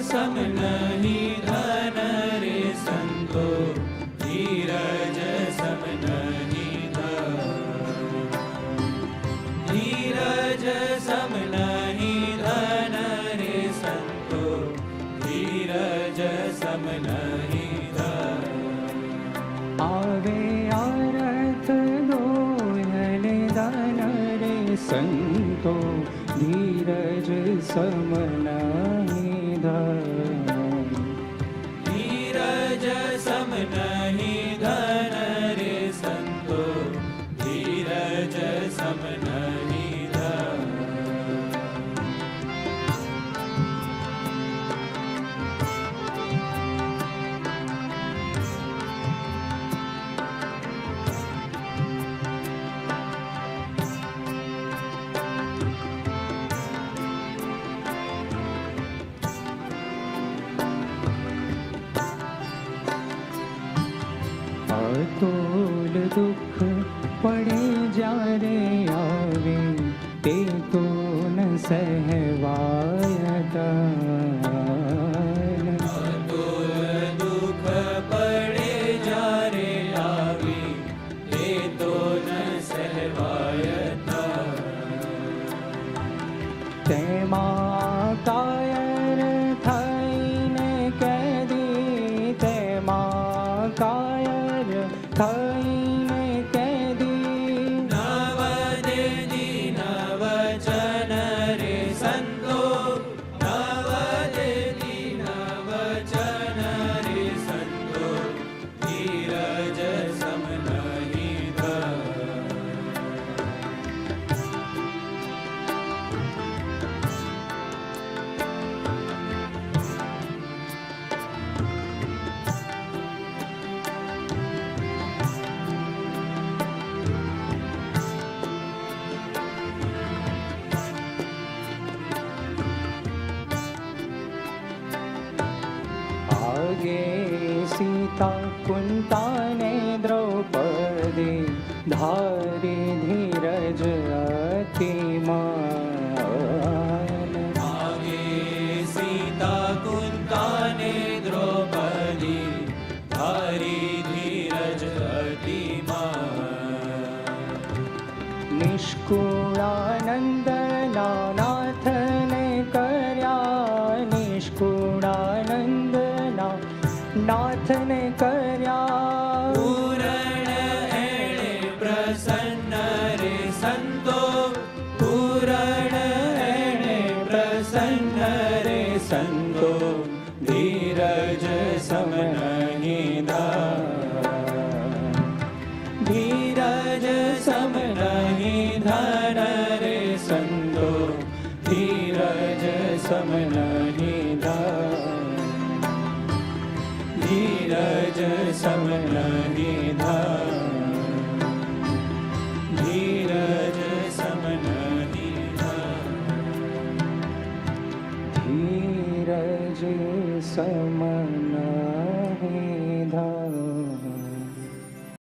सम नहीं धन रे संतो, धीरज सम नहीं धन। धीरज सम नहीं धन रे संतो, धीरज सम नहीं धन। आवे आरत दोहन दान रे संतो, धीरज सम नहीं धन। धीरज सम नहीं धन रे संतो, धीरज सम नहीं धन। अतोल दुख पड़े जारे आवे, ते तो न सहवायता। अतुल दुख पड़े जारे आवे, ते तो न सहवायता। तेमा कायर थईने कैदी, तेमा कायर थईने कैदी। नवदेदी नवचन रे संतो, नवदेदी नवचन रे संतो, धीरज सम नहीं धन। आगे सीता कुंता ने द्रौपदी, धारी धीरज अतिमान। आगे सीता कुंता ने द्रौपदी, धारी धीरज अतिमान। निष्कुळानंद नाथ ने कर्या, निष्कुळानंद नाथ ने कर्या। पूरण एणे प्रसन्न रे संतो, पूरण एणे प्रसन्न रे संतो, धीरज सम नहीं धन। धीरज सम नहीं धन रे संतो, धीरज सम नहीं धन। धीरज सम नहीं धन। धीरज सम नहीं धन। धीरज सम नहीं